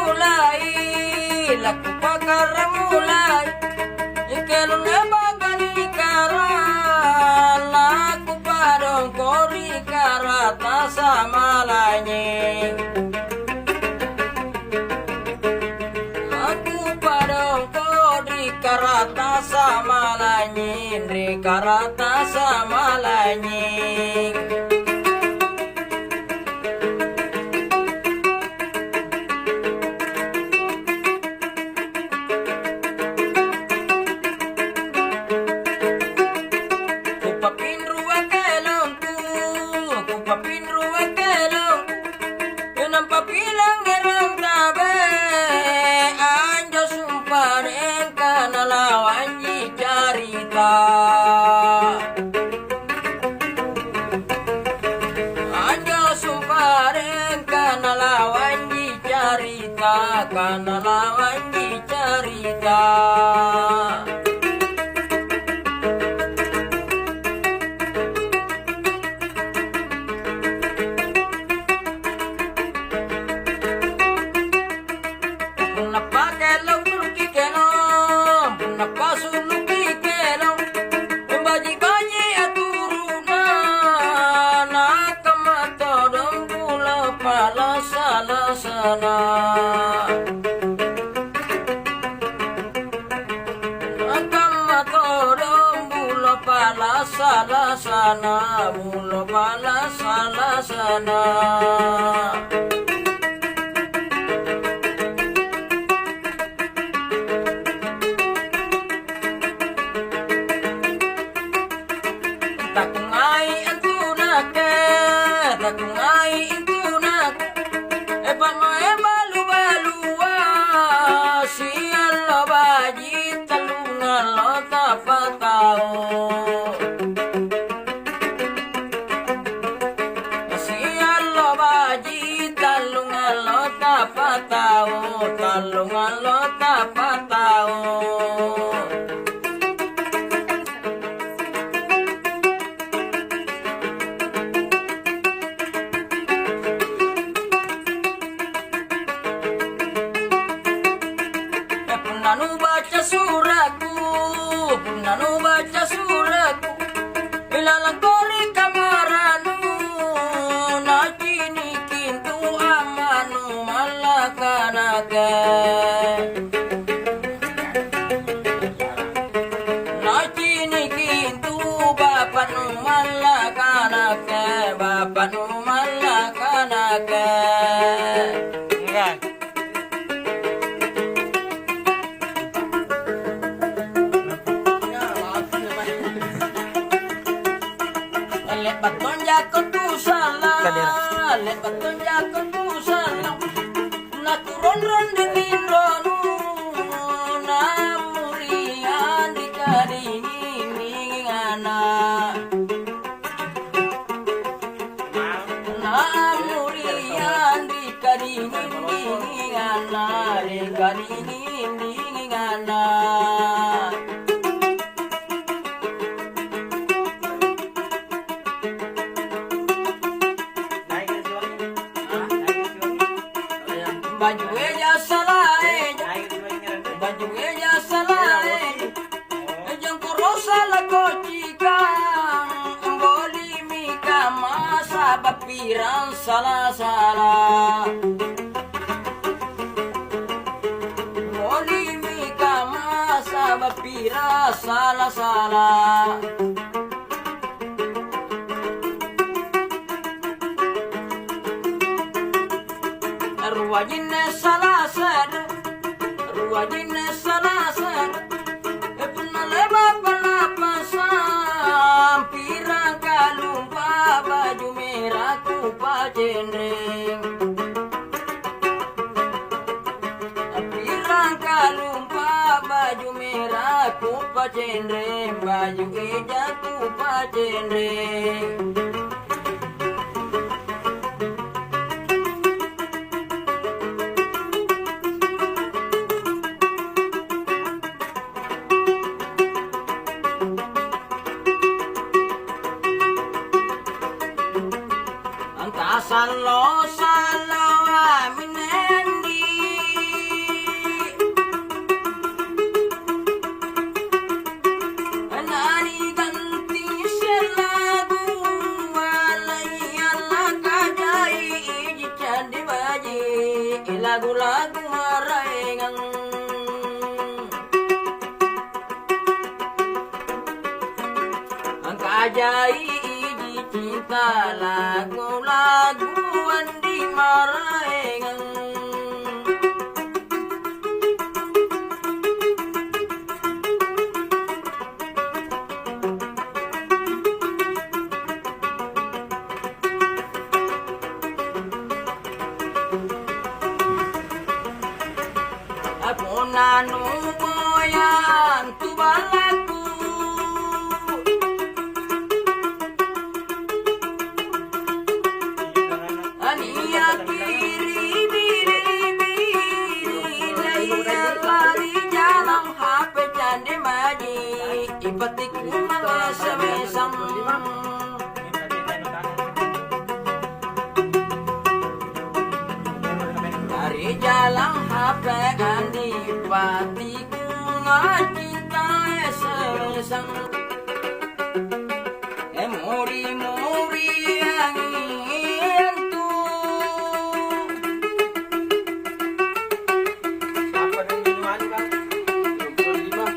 mulai laku pakar mulai ikelun ebagani karan laku padong kori karata sama lainnya laku padong kori karata sama lainnya karata sama lainnya karena lawan dicerita kenapa kelong luki kelong kenapa suluki kelong baji-baji aturunan nakamatodong pula pala salasana salah sana mulo bala salah sana takungai antunake takungai intunake eba mae balu balua sial lo baji talungan lo tapatao talungan lo tapatao punanu baca suratku punanu baca suratku ilalang kori kamaranu nakini kintu amanu malakanaga nakini kintu bapanu malakanaga bapanu malakanaga enggak baton jakon tu salah let baton jakon tu salah na turun ron dingin ronu na murian di kadingin ngana na murian di kadingin ngana di kadingin ngana baju eja salae baju eja salae ejang korosa la kocika boli mika masa bapiran salah salah boli mika masa bapira salah salah ruwajinne salasad punale bapala pasam pirang kalumpa baju merah ku pacendeng pirang kalumpa baju merah ku pacendeng baju eja ku pacendeng salo salo aminendi lagu-lagu maraengang Angkajai iji cinta lagu-laguan di maraengang Ako nanuboyan tubalaku Ania kiri biri biri Laya lari jalan HP candi maji Ibatik kumang semesam Dari jalan HP andi patiku ngacinta semesam Muri-muri angin tuh Siapa yang minuman bang? 25.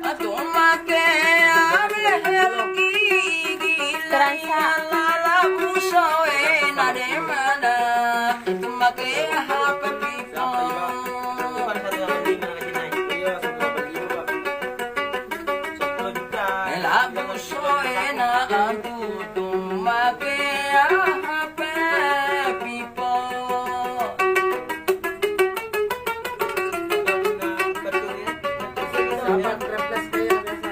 Atau make abel gigi lala musoe nade mana itu make HP pipo Pada satu yang beli mana lagi naik? Iya, 185 pak. 10 juta. la musoe na aku tuh make HP pipo Dapat refresh kayak biasa.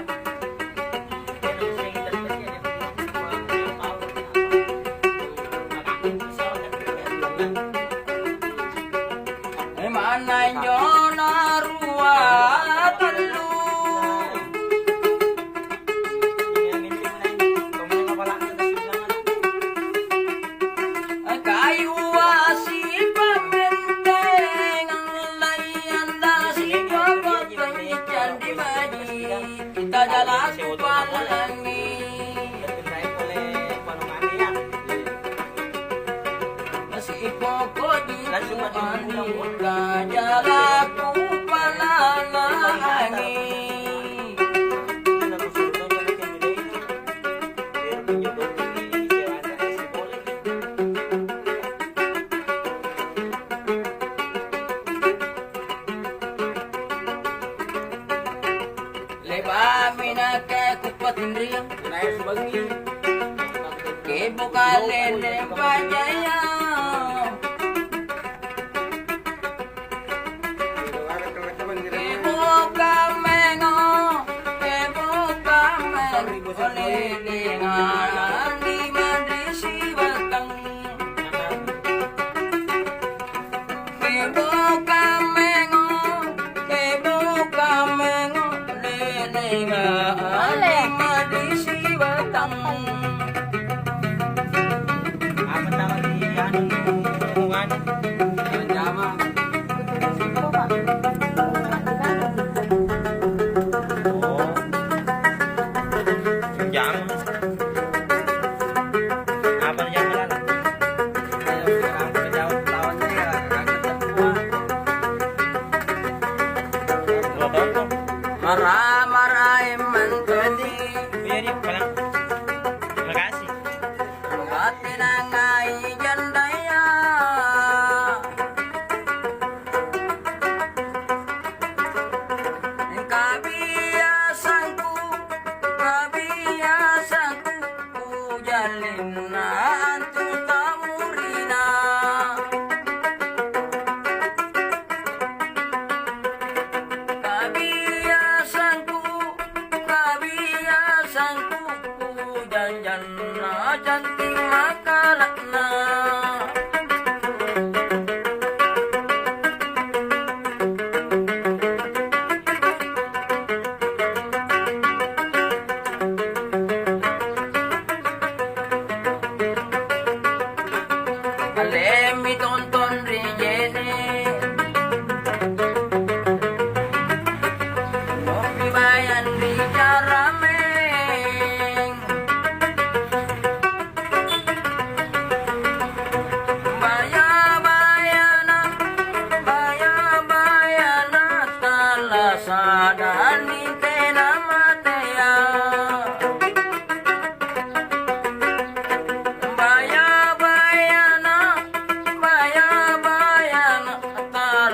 mana nyona rua telu kayu wasi pamenteng layan dasi kokot penyican di baji kita jalan palangi masih pokok di anita jalaku palangi Leba mina ke kupatin riang ke bukalen bajaya ke buka mengo ke buka mengo lelengan di madrisi batang ke buka mengo lelengan di madrisi batang Apa nama dia? Hubungan. Jawa Oh. Jam. Apa yang jalan? Ayo sekarang kita jawab lawannya ya. Kakak semua.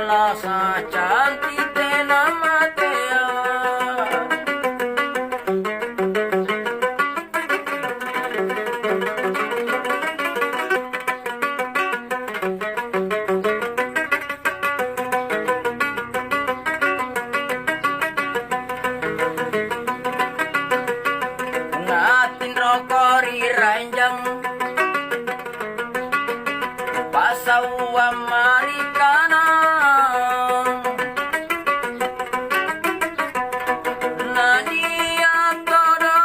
lasa cantik nama tea. Ngatin rokori ranjang pasawa marikana nani atodo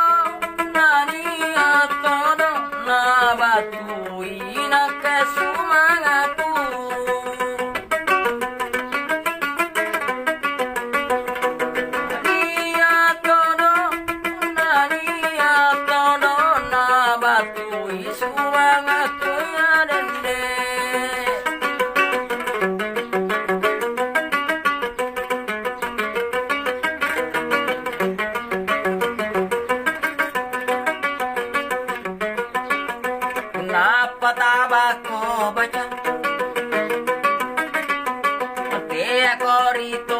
na batu ina kesumangatu nani atodo na batu isumangatu ya dende. Kenapa tabako baca? Te korito